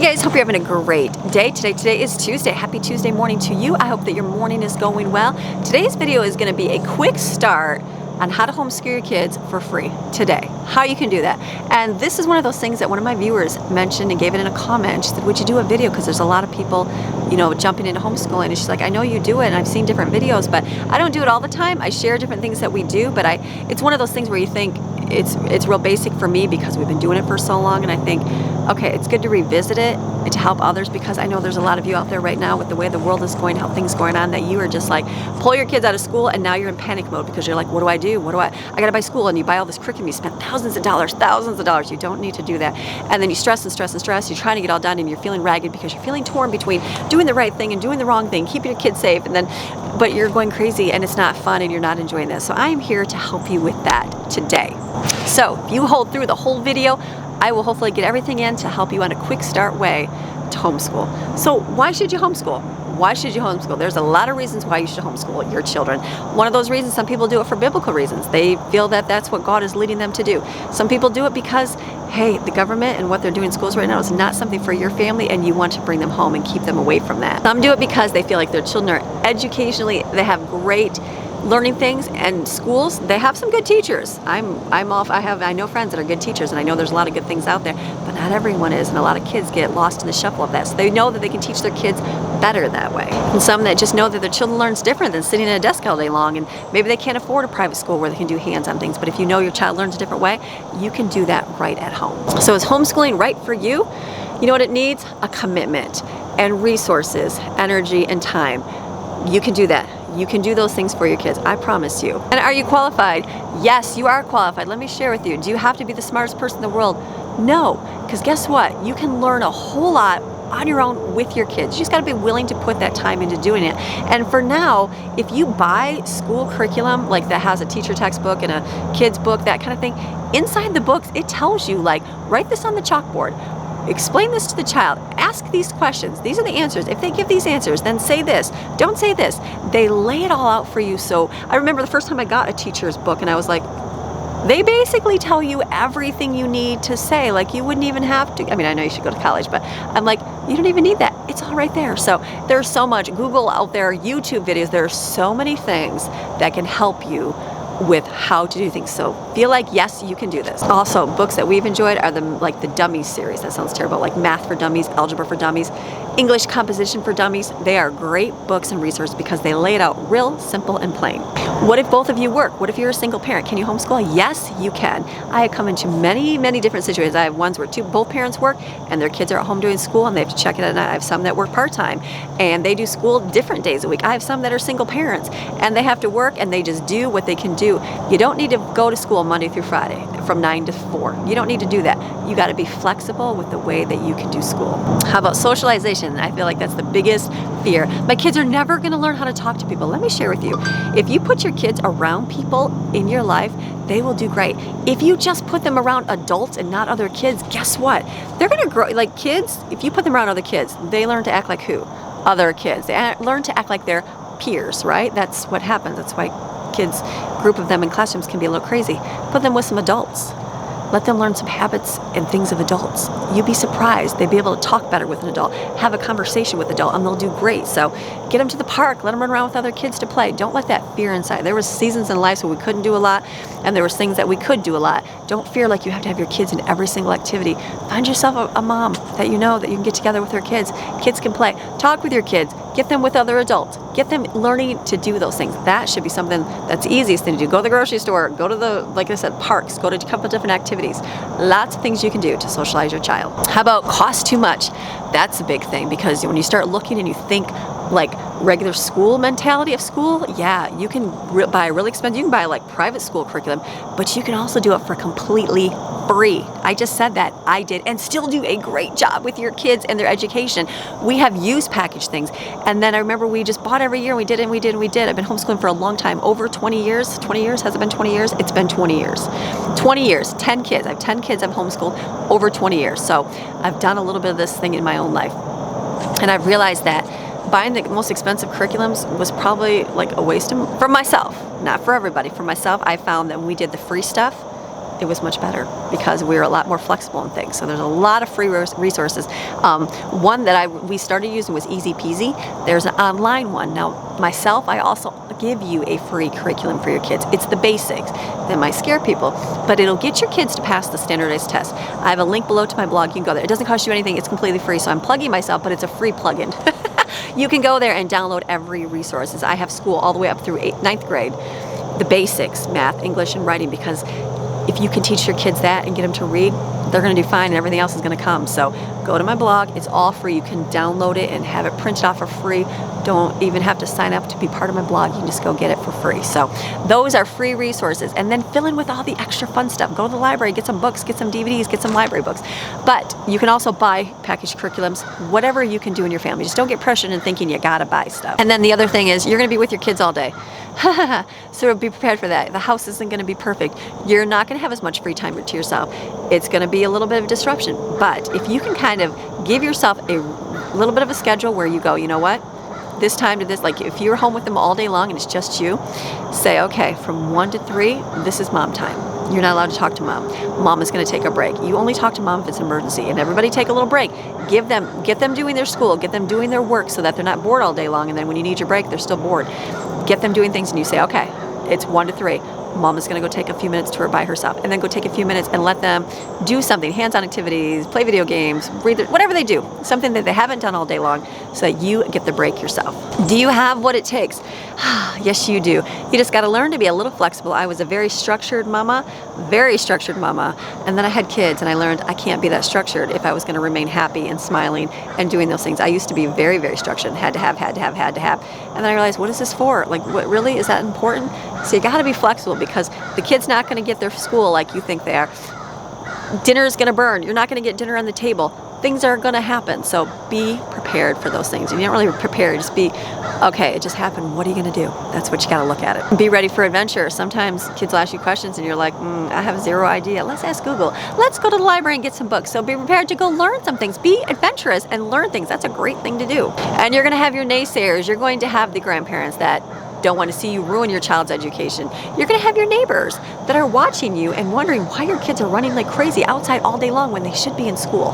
guys, hope you're having a great day. Today is Tuesday. Happy Tuesday morning to you. I hope that your morning is going well. Today's video is going to be a quick start on how to homeschool your kids for free today. How you can do that. And this is one of those things that one of my viewers mentioned and gave it in a comment. She said, would you do a video? Because there's a lot of people, you know, jumping into homeschooling. And she's like, I know you do it and I've seen different videos, but I don't do it all the time. I share different things that we do, but it's one of those things where you think it's real basic for me because we've been doing it for so long, and I think, okay, it's good to revisit it and to help others, because I know there's a lot of you out there right now with the way the world is going, how things going on, that you are just like, pull your kids out of school and now you're in panic mode because you're like, what do I do? I gotta buy school, and you buy all this curriculum, you spend thousands of dollars. You don't need to do that. And then you stress and stress and stress. You're trying to get all done and you're feeling ragged because you're feeling torn between doing the right thing and doing the wrong thing, keeping your kids safe, but you're going crazy and it's not fun and you're not enjoying this. So I'm here to help you with that today. So if you hold through the whole video, I will hopefully get everything in to help you on a quick start way to homeschool. So why should you homeschool? Why should you homeschool? There's a lot of reasons why you should homeschool your children. One of those reasons, some people do it for biblical reasons. They feel that that's what God is leading them to do. Some people do it because, hey, the government and what they're doing in schools right now is not something for your family and you want to bring them home and keep them away from that. Some do it because they feel like their children are educationally, they have great learning things, and schools, they have some good teachers. I know friends that are good teachers, and I know there's a lot of good things out there, but not everyone is, and a lot of kids get lost in the shuffle of that. So they know that they can teach their kids better that way. And some that just know that their children learns different than sitting at a desk all day long, and maybe they can't afford a private school where they can do hands-on things, but if you know your child learns a different way, you can do that right at home. So is homeschooling right for you? You know what it needs? A commitment and resources, energy, and time. You can do that. You can do those things for your kids, I promise you. And are you qualified? Yes, you are qualified. Let me share with you. Do you have to be the smartest person in the world? No, because guess what? You can learn a whole lot on your own with your kids. You just got to be willing to put that time into doing it. And for now, if you buy school curriculum like that has a teacher textbook and a kid's book, that kind of thing, inside the books, it tells you, like, write this on the chalkboard. Explain this to the child. Ask these questions. These are the answers. If they give these answers, then say this. Don't say this. They lay it all out for you. So I remember the first time I got a teacher's book and I was like, they basically tell you everything you need to say. Like, you wouldn't even have to. I mean, I know you should go to college, but I'm like, you don't even need that. It's all right there. So there's so much. Google out there, YouTube videos. There are so many things that can help you with how to do things. So feel like, yes, you can do this. Also, books that we've enjoyed are like the Dummies series. That sounds terrible. Like Math for Dummies, Algebra for Dummies, English Composition for Dummies. They are great books and resources because they lay it out real simple and plain. What if both of you work? What if you're a single parent? Can you homeschool? Yes, you can. I have come into many different situations. I have ones where both parents work and their kids are at home doing school and they have to check it out. I have some that work part-time and they do school different days a week. I have some that are single parents and they have to work and they just do what they can do. You don't need to go to school Monday through Friday from 9 to 4. You don't need to do that. You got to be flexible with the way that you can do school. How about socialization? I feel like that's the biggest fear. My kids are never going to learn how to talk to people. Let me share with you. If you put your kids around people in your life, they will do great. If you just put them around adults and not other kids, guess what? They're going to grow. Like kids, if you put them around other kids, they learn to act like who? Other kids. They learn to act like their peers, right? That's what happens. That's why kids, group of them in classrooms can be a little crazy. Put them with some adults. Let them learn some habits and things of adults. You'd be surprised. They'd be able to talk better with an adult, have a conversation with an adult, and they'll do great. So get them to the park, let them run around with other kids to play. Don't let that fear inside. There was seasons in life where we couldn't do a lot, and there was things that we could do a lot. Don't fear like you have to have your kids in every single activity. Find yourself a mom that you know that you can get together with her kids. Kids can play. Talk with your kids. Get them with other adults. Get them learning to do those things. That should be something that's the easiest thing to do. Go to the grocery store, go to the, like I said, parks, go to a couple different activities. Lots of things you can do to socialize your child. How about cost too much? That's a big thing, because when you start looking and you think like regular school mentality of school, yeah, you can buy really expensive, you can buy like private school curriculum, but you can also do it for completely free. I just said that. I did, and still do a great job with your kids and their education. We have used package things, and then I remember we just bought every year. We did. I've been homeschooling for a long time, over 20 years. 20 years? Has it been 20 years? It's been 20 years. 20 years, 10 kids. I have 10 kids I've homeschooled over 20 years. So I've done a little bit of this thing in my own life, and I've realized that buying the most expensive curriculums was probably like a waste of, for myself, not for everybody. For myself, I found that when we did the free stuff, it was much better because we were a lot more flexible in things. So there's a lot of free resources. One that we started using was Easy Peasy. There's an online one. Now, myself, I also give you a free curriculum for your kids. It's the basics that might scare people, but it'll get your kids to pass the standardized test. I have a link below to my blog. You can go there. It doesn't cost you anything. It's completely free. So I'm plugging myself, but it's a free plugin. You can go there and download every resources. I have school all the way up through 9th grade, the basics, math, English, and writing, because if you can teach your kids that and get them to read, they're going to do fine and everything else is going to come. So go to my blog. It's all free. You can download it and have it printed off for free. Don't even have to sign up to be part of my blog. You can just go get it for free. So those are free resources. And then fill in with all the extra fun stuff. Go to the library, get some books, get some DVDs, get some library books. But you can also buy packaged curriculums, whatever you can do in your family. Just don't get pressured in thinking you got to buy stuff. And then the other thing is you're going to be with your kids all day. So be prepared for that. The house isn't going to be perfect. You're not going to have as much free time to yourself. It's going to be a little bit of disruption. But if you can kind of give yourself a little bit of a schedule where you go, you know what? This time to this, like if you're home with them all day long and it's just you, say, okay, from 1 to 3, this is mom time. You're not allowed to talk to mom. Mom is going to take a break. You only talk to mom if it's an emergency. And everybody take a little break. Get them doing their school, get them doing their work so that they're not bored all day long. And then when you need your break, they're still bored. Get them doing things and you say, okay, it's 1 to 3. Mom is going to go take a few minutes to her by herself, and then go take a few minutes and let them do something, hands-on activities, play video games, read whatever they do, something that they haven't done all day long so that you get the break yourself. Do you have what it takes? Yes, you do. You just got to learn to be a little flexible. I was a very structured mama, and then I had kids and I learned I can't be that structured if I was going to remain happy and smiling and doing those things. I used to be very, very structured and had to have. And then I realized, what is this for? Like, what really is that important? So you got to be flexible because the kid's not going to get their school like you think they are. Dinner is going to burn. You're not going to get dinner on the table. Things are going to happen. So be prepared for those things. And you don't really prepare. Just be, okay, it just happened. What are you going to do? That's what you got to look at it. Be ready for adventure. Sometimes kids will ask you questions and you're like, I have zero idea. Let's ask Google. Let's go to the library and get some books. So be prepared to go learn some things. Be adventurous and learn things. That's a great thing to do. And you're going to have your naysayers. You're going to have the grandparents that don't want to see you ruin your child's education. You're going to have your neighbors that are watching you and wondering why your kids are running like crazy outside all day long when they should be in school.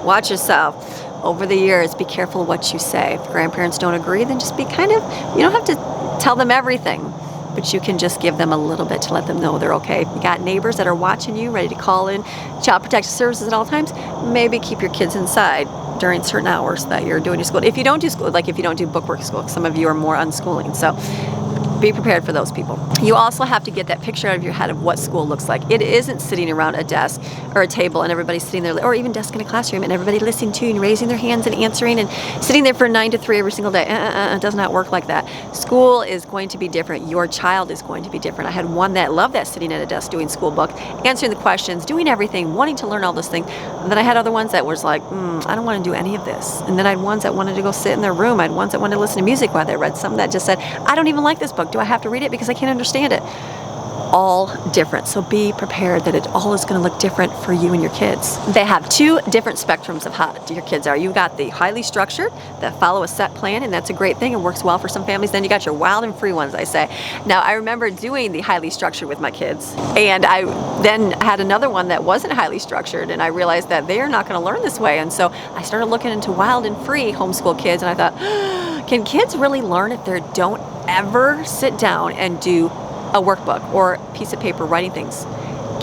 Watch yourself. Over the years, be careful what you say. If grandparents don't agree, then just be you don't have to tell them everything, but you can just give them a little bit to let them know they're okay. If you got neighbors that are watching you, ready to call in Child Protective Services at all times, maybe keep your kids inside during certain hours that you're doing your school. If you don't do school, like if you don't do bookwork school, some of you are more unschooling. So be prepared for those people. You also have to get that picture out of your head of what school looks like. It isn't sitting around a desk or a table and everybody sitting there, or even desk in a classroom and everybody listening to you and raising their hands and answering and sitting there for 9 to 3 every single day. It does not work like that. School is going to be different. Your child is going to be different. I had one that loved that, sitting at a desk doing school book, answering the questions, doing everything, wanting to learn all those things. And then I had other ones that was like, I don't want to do any of this. And then I had ones that wanted to go sit in their room. I had ones that wanted to listen to music while they read. Some that just said, I don't even like this book. Do I have to read it because I can't understand it? All different. So be prepared that it all is going to look different for you and your kids. They have 2 different spectrums of how your kids are. You got the highly structured that follow a set plan, and that's a great thing. It works well for some families. Then you got your wild and free ones, I say. Now, I remember doing the highly structured with my kids, and I then had another one that wasn't highly structured, and I realized that they are not going to learn this way. And so I started looking into wild and free homeschool kids, and I thought, can kids really learn if they don't ever sit down and do a workbook or a piece of paper writing things?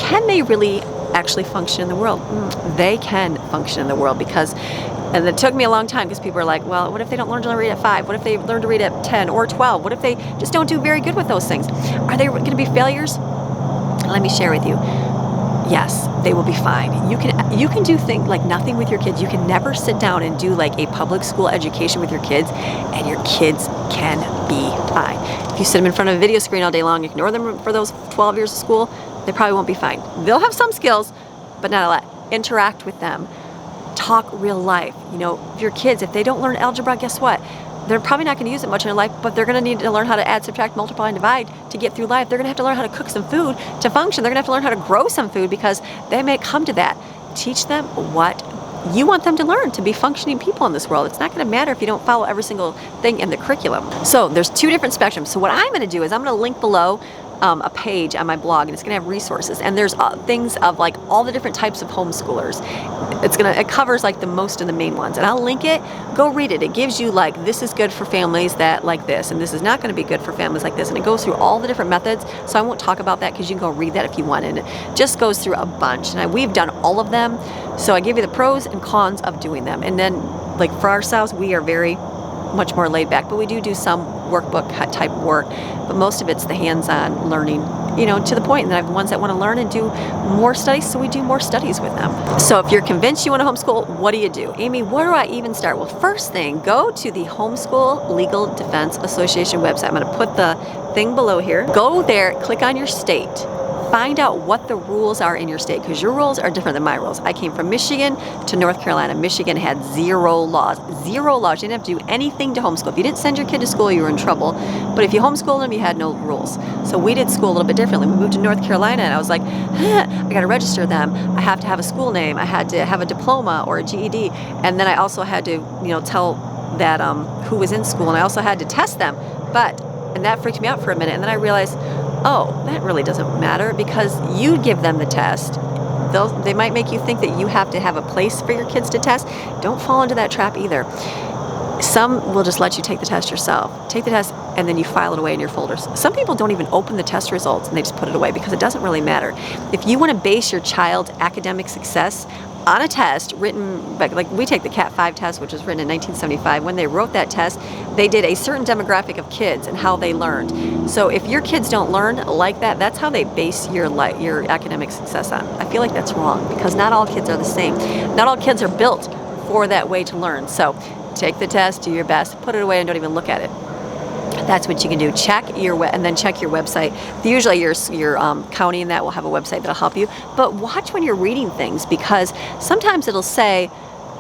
Can they really actually function in the world? They can function in the world and it took me a long time because people are like, well, what if they don't learn to read at 5? What if they learn to read at 10 or 12? What if they just don't do very good with those things? Are they going to be failures? Let me share with you. Yes, they will be fine. You can do things like nothing with your kids. You can never sit down and do like a public school education with your kids, and your kids can be fine. If you sit them in front of a video screen all day long, ignore them for those 12 years of school, they probably won't be fine. They'll have some skills, but not a lot. Interact with them. Talk real life. Your kids, if they don't learn algebra, guess what? They're probably not going to use it much in their life, but they're going to need to learn how to add, subtract, multiply, and divide to get through life. They're going to have to learn how to cook some food to function. They're going to have to learn how to grow some food because they may come to that. Teach them what you want them to learn to be functioning people in this world. It's not going to matter if you don't follow every single thing in the curriculum. So there's 2 different spectrums. So what I'm going to do is I'm going to link below a page on my blog, and it's gonna have resources, and there's things of like all the different types of homeschoolers. It covers like the most of the main ones, and I'll link it. Go read it. It gives you like, this is good for families that like this, and this is not going to be good for families like this, and it goes through all the different methods. So I won't talk about that because you can go read that if you want, and it just goes through a bunch, and we've done all of them. So I give you the pros and cons of doing them, and then like for ourselves, we are very much more laid back, but we do some workbook type work, but most of it's the hands-on learning, you know, to the point that I have ones that want to learn and do more studies, so we do more studies with them. So if you're convinced you want to homeschool, what do you do? Amy, where do I even start? Well, first thing, go to the Homeschool Legal Defense Association website. I'm going to put the thing below here. Go there, click on your state. Find out what the rules are in your state, because your rules are different than my rules. I came from Michigan to North Carolina. Michigan had 0 laws. 0 laws. You didn't have to do anything to homeschool. If you didn't send your kid to school, you were in trouble. But if you homeschooled them, you had no rules. So we did school a little bit differently. We moved to North Carolina, and I was like, I got to register them. I have to have a school name. I had to have a diploma or a GED. And then I also had to, you know, tell that who was in school, and I also had to test them. And that freaked me out for a minute. And then I realized, oh, that really doesn't matter, because you give them the test. They might make you think that you have to have a place for your kids to test. Don't fall into that trap either. Some will just let you take the test yourself. Take the test and then you file it away in your folders. Some people don't even open the test results and they just put it away because it doesn't really matter. If you want to base your child's academic success on a test written, like we take the Cat 5 test, which was written in 1975. When they wrote that test, they did a certain demographic of kids and how they learned. So if your kids don't learn like that, that's how they base your academic success on. I feel like that's wrong, because not all kids are the same. Not all kids are built for that way to learn. So take the test, do your best, put it away, and don't even look at it. That's what you can do. Check your and then check your website. Usually your county and that will have a website that'll help you. But watch when you're reading things, because sometimes it'll say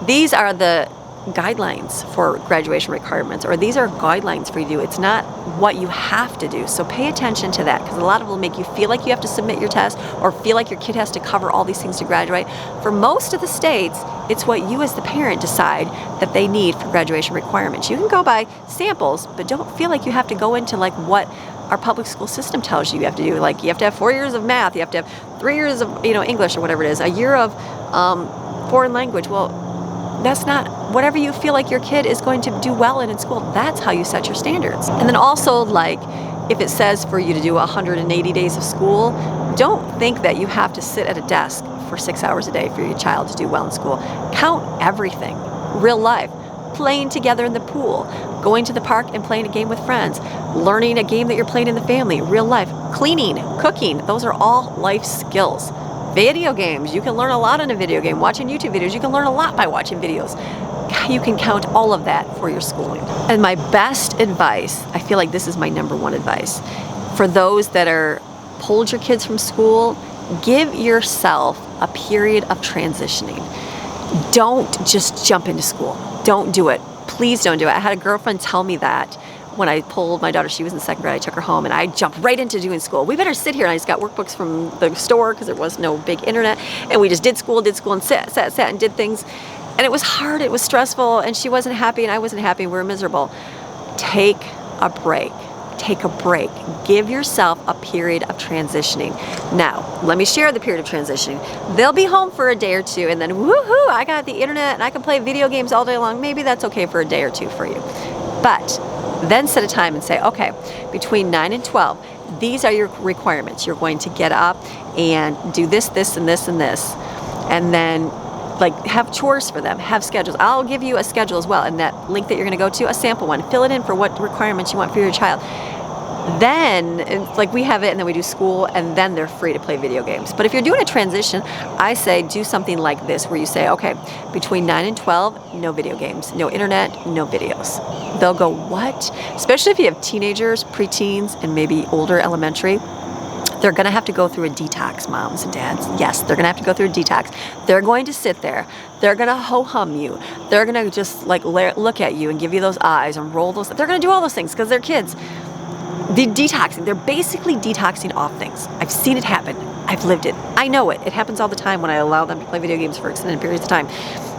these are the guidelines for graduation requirements, or these are guidelines for you to do. It's not what you have to do. So pay attention to that, because a lot of it will make you feel like you have to submit your test or feel like your kid has to cover all these things to graduate. For most of the states, it's what you as the parent decide that they need for graduation requirements. You can go by samples, but don't feel like you have to go into like what our public school system tells you have to do. Like you have to have 4 years of math, you have to have 3 years of English or whatever it is, a year of foreign language. Well, that's not whatever you feel like your kid is going to do well in school. That's how you set your standards. And then also, like, if it says for you to do 180 days of school, don't think that you have to sit at a desk for 6 hours a day for your child to do well in school. Count everything. Real life. Playing together in the pool, going to the park and playing a game with friends, learning a game that you're playing in the family, real life, cleaning, cooking. Those are all life skills. Video games, you can learn a lot in a video game. Watching YouTube videos, you can learn a lot by watching videos. You can count all of that for your schooling. And my best advice, I feel like this is my #1 advice, for those that are pulled your kids from school, give yourself a period of transitioning. Don't just jump into school. Don't do it. Please don't do it. I had a girlfriend tell me that when I pulled my daughter. She was in 2nd grade. I took her home and I jumped right into doing school. We better sit here. And I just got workbooks from the store because there was no big internet. And we just did school and sat and did things. And it was hard. It was stressful. And she wasn't happy and I wasn't happy. We were miserable. Take a break. Take a break. Give yourself a period of transitioning. Now, let me share the period of transitioning. They'll be home for a day or two and then woohoo, I got the internet and I can play video games all day long. Maybe that's okay for a day or two for you. But then set a time and say, okay, between 9 and 12, these are your requirements. You're going to get up and do this, this, and this, and this. And then like have chores for them, have schedules. I'll give you a schedule as well. And that link that you're gonna go to, a sample one, fill it in for what requirements you want for your child. Then, like we have it and then we do school and then they're free to play video games. But if you're doing a transition, I say do something like this where you say, okay, between 9 and 12, no video games, no internet, no videos. They'll go, what? Especially if you have teenagers, preteens, and maybe older elementary. They're gonna have to go through a detox, moms and dads. Yes, they're gonna have to go through a detox. They're going to sit there. They're gonna ho-hum you. They're gonna just like look at you and give you those eyes and roll those. They're gonna do all those things because they're kids. The detoxing, they're basically detoxing off things. I've seen it happen. I've lived it. I know it. It happens all the time when I allow them to play video games for extended periods of time.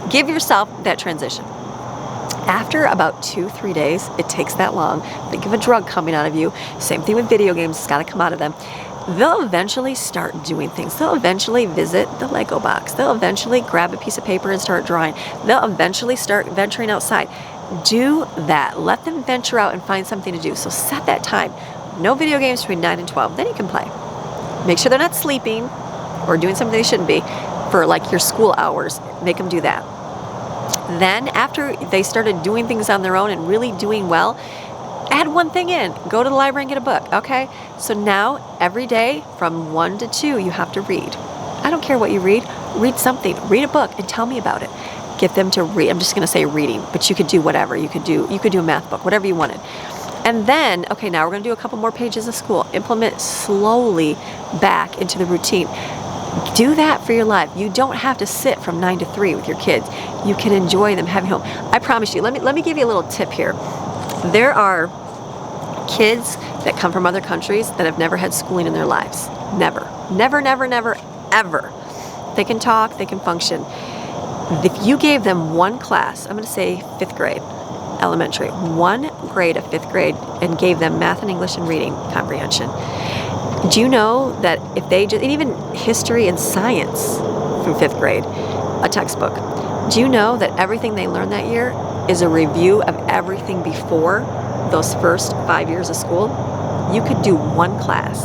Give yourself that transition. After about 2-3 days, it takes that long. Think of a drug coming out of you. Same thing with video games, it's gotta come out of them. They'll eventually start doing things. They'll eventually visit the Lego box. They'll eventually grab a piece of paper and start drawing. They'll eventually start venturing outside. Do that. Let them venture out and find something to do. So set that time. No video games between 9 and 12. Then you can play. Make sure they're not sleeping or doing something they shouldn't be for like your school hours. Make them do that. Then after they started doing things on their own and really doing well, add one thing in. Go to the library and get a book, okay? So now, every day from 1 to 2, you have to read. I don't care what you read. Read something. Read a book and tell me about it. Get them to read. I'm just going to say reading, but you could do whatever. You could do a math book, whatever you wanted. And then, okay, now we're going to do a couple more pages of school. Implement slowly back into the routine. Do that for your life. You don't have to sit from 9 to 3 with your kids. You can enjoy them having home. I promise you. Let me give you a little tip here. There are kids that come from other countries that have never had schooling in their lives. Never. Never, never, never, ever. They can talk, they can function. If you gave them one class, I'm going to say 5th grade, elementary, one grade of 5th grade, and gave them math and English and reading comprehension, do you know that if they just, and even history and science from 5th grade, a textbook, do you know that everything they learn that year is a review of everything before those first 5 years of school? You could do one class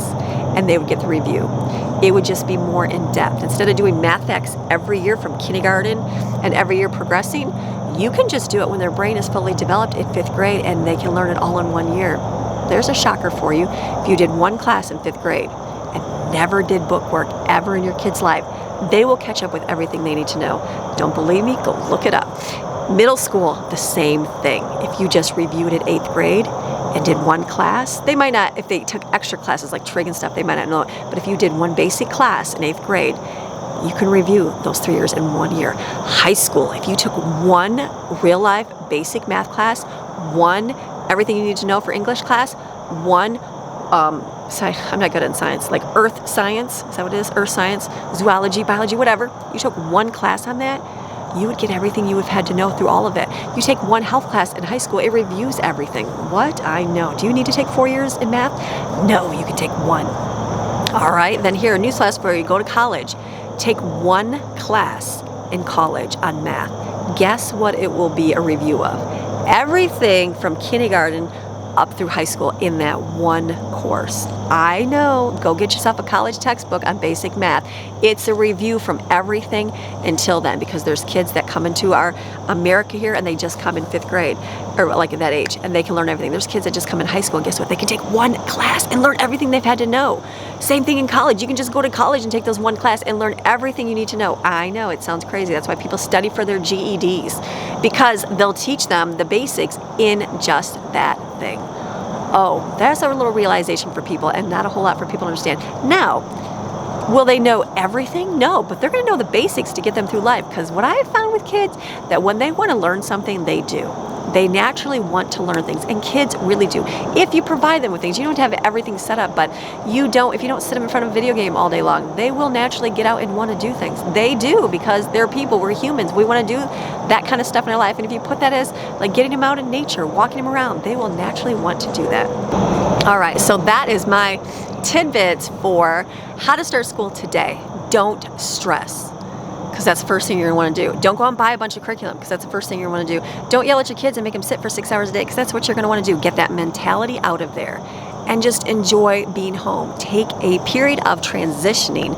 and they would get the review. It would just be more in depth. Instead of doing math facts every year from kindergarten and every year progressing, you can just do it when their brain is fully developed in 5th grade and they can learn it all in 1 year. There's a shocker for you. If you did one class in 5th grade and never did book work ever in your kid's life, they will catch up with everything they need to know. Don't believe me? Go look it up. Middle school, the same thing. If you just reviewed at 8th grade and did one class, they might not, if they took extra classes like trig and stuff, they might not know it. But if you did one basic class in 8th grade, you can review those 3 years in 1 year. High school, if you took one real life basic math class, one everything you need to know for English class, one, I'm not good at science, like earth science, is that what it is? Earth science, zoology, biology, whatever. You took one class on that, you would get everything you would have had to know through all of it. You take one health class in high school, it reviews everything. What? I know. Do you need to take 4 years in math? No, you can take one. All right, then here, a newsflash for you, go to college. Take one class in college on math. Guess what it will be a review of? Everything from kindergarten up through high school in that one course. I know, go get yourself a college textbook on basic math. It's a review from everything until then, because there's kids that come into our America here and they just come in 5th grade, or like at that age, and they can learn everything. There's kids that just come in high school and guess what? They can take one class and learn everything they've had to know. Same thing in college. You can just go to college and take those one class and learn everything you need to know. I know, it sounds crazy. That's why people study for their GEDs, because they'll teach them the basics in just that thing. Oh, that's a little realization for people, and not a whole lot for people to understand. Now, will they know everything? No, but they're going to know the basics to get them through life, because what I have found with kids, that when they want to learn something, they do. They naturally want to learn things, and kids really do. If you provide them with things, you don't have everything set up, but if you don't sit them in front of a video game all day long, they will naturally get out and want to do things. They do, because they're people, we're humans. We want to do that kind of stuff in our life, and if you put that as like getting them out in nature, walking them around, they will naturally want to do that. All right, so that is my tidbits for how to start school today. Don't stress, because that's the first thing you're going to want to do. Don't go out and buy a bunch of curriculum, because that's the first thing you're going to want to do. Don't yell at your kids and make them sit for 6 hours a day, because that's what you're going to want to do. Get that mentality out of there and just enjoy being home. Take a period of transitioning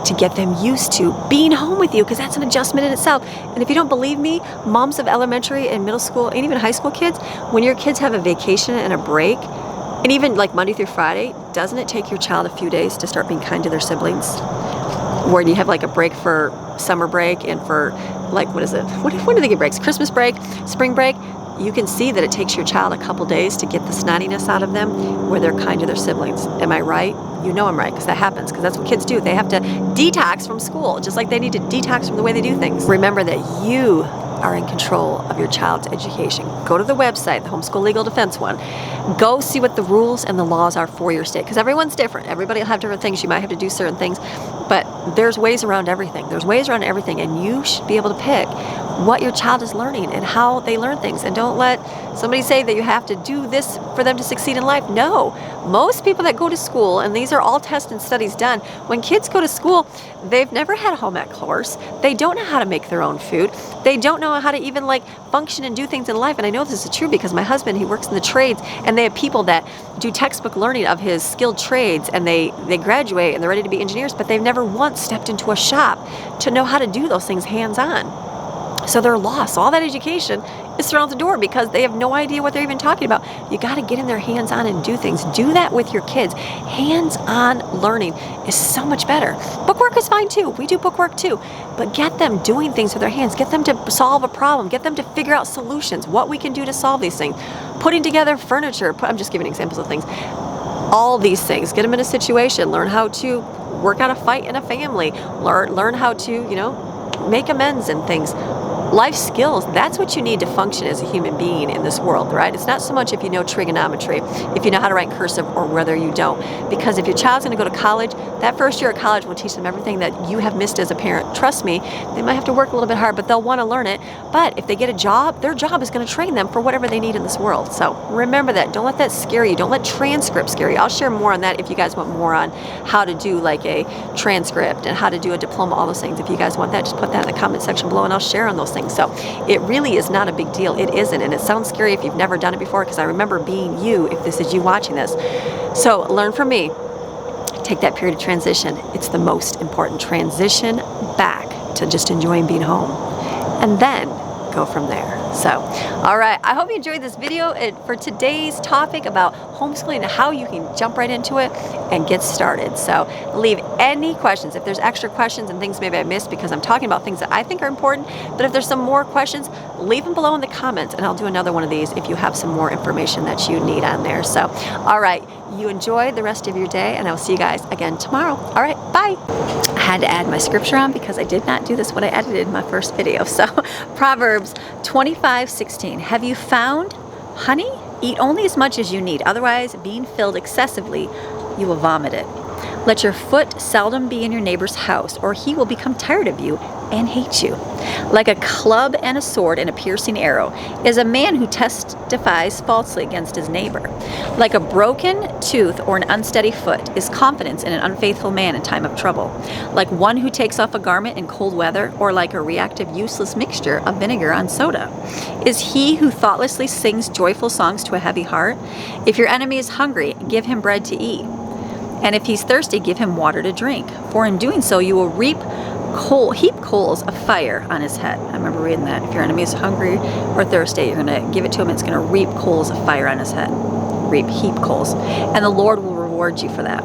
to get them used to being home with you, because that's an adjustment in itself. And if you don't believe me, moms of elementary and middle school and even high school kids, when your kids have a vacation and a break, and even like Monday through Friday, doesn't it take your child a few days to start being kind to their siblings? Where you have like a break for summer break and for like, what is it? When do they get breaks? Christmas break, spring break. You can see that it takes your child a couple days to get the snottiness out of them where they're kind to their siblings. Am I right? You know I'm right, because that happens, because that's what kids do. They have to detox from school, just like they need to detox from the way they do things. Remember that you are in control of your child's education. Go to the website, the Homeschool Legal Defense one. Go see what the rules and the laws are for your state, because everyone's different. Everybody will have different things. You might have to do certain things, but there's ways around everything. There's ways around everything, and you should be able to pick what your child is learning and how they learn things. And don't let somebody say that you have to do this for them to succeed in life. No, most people that go to school, and these are all tests and studies done, when kids go to school, they've never had a home ec course. They don't know how to make their own food. They don't know how to even like function and do things in life. And I know this is true because my husband, he works in the trades, and they have people that do textbook learning of his skilled trades, and they graduate and they're ready to be engineers, but they've never once stepped into a shop to know how to do those things hands-on. So they're lost. All that education is thrown out the door because they have no idea what they're even talking about. You got to get in there hands-on and do things. Do that with your kids. Hands-on learning is so much better. Bookwork is fine too. We do bookwork too. But get them doing things with their hands. Get them to solve a problem. Get them to figure out solutions, what we can do to solve these things. Putting together furniture. I'm just giving examples of things. All these things. Get them in a situation. Learn how to work out a fight in a family. Learn how to, you know, make amends and things. Life skills, that's what you need to function as a human being in this world, right? It's not so much if you know trigonometry, if you know how to write cursive, or whether you don't. Because if your child's going to go to college, that first year of college will teach them everything that you have missed as a parent. Trust me, they might have to work a little bit hard, but they'll want to learn it. But if they get a job, their job is going to train them for whatever they need in this world. So remember that. Don't let that scare you. Don't let transcripts scare you. I'll share more on that if you guys want more on how to do like a transcript and how to do a diploma, all those things. If you guys want that, just put that in the comment section below and I'll share on those things. So it really is not a big deal. It isn't. And it sounds scary if you've never done it before, because I remember being you, if this is you watching this. So learn from me. Take that period of transition. It's the most important. Transition back to just enjoying being home. And then go from there. So, all right. I hope you enjoyed this video for today's topic about homeschooling and how you can jump right into it and get started. So leave any questions. If there's extra questions and things maybe I missed because I'm talking about things that I think are important, but if there's some more questions, leave them below in the comments and I'll do another one of these if you have some more information that you need on there. So, all right. You enjoy the rest of your day and I will see you guys again tomorrow. All right. Bye. I had to add my scripture on because I did not do this when I edited my first video. So Proverbs 25:16. Have you found honey? Eat only as much as you need. Otherwise, being filled excessively, you will vomit it. Let your foot seldom be in your neighbor's house, or he will become tired of you and hate you. Like a club and a sword and a piercing arrow is a man who testifies falsely against his neighbor. Like a broken tooth or an unsteady foot is confidence in an unfaithful man in time of trouble. Like one who takes off a garment in cold weather, or like a reactive, useless mixture of vinegar on soda, is he who thoughtlessly sings joyful songs to a heavy heart. If your enemy is hungry, give him bread to eat. And if he's thirsty, give him water to drink. For in doing so, you will heap coals of fire on his head. I remember reading that. If your enemy is hungry or thirsty, you're going to give it to him. It's going to reap coals of fire on his head. Heap coals. And the Lord will reward you for that.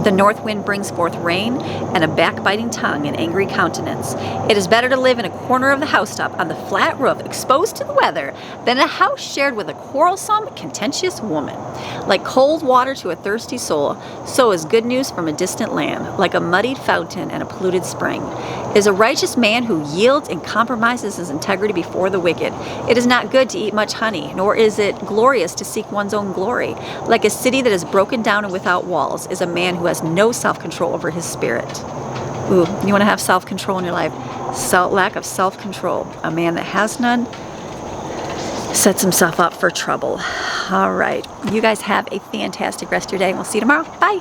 The north wind brings forth rain, and a backbiting tongue and angry countenance. It is better to live in a corner of the housetop on the flat roof, exposed to the weather, than a house shared with a quarrelsome, contentious woman. Like cold water to a thirsty soul, so is good news from a distant land. Like a muddied fountain and a polluted spring is a righteous man who yields and compromises his integrity before the wicked. It is not good to eat much honey, nor is it glorious to seek one's own glory. Like a city that is broken down and without walls is a man who has no self-control over his spirit. Ooh, you want to have self-control in your life? Lack of self-control. A man that has none sets himself up for trouble. All right. You guys have a fantastic rest of your day, and we'll see you tomorrow. Bye.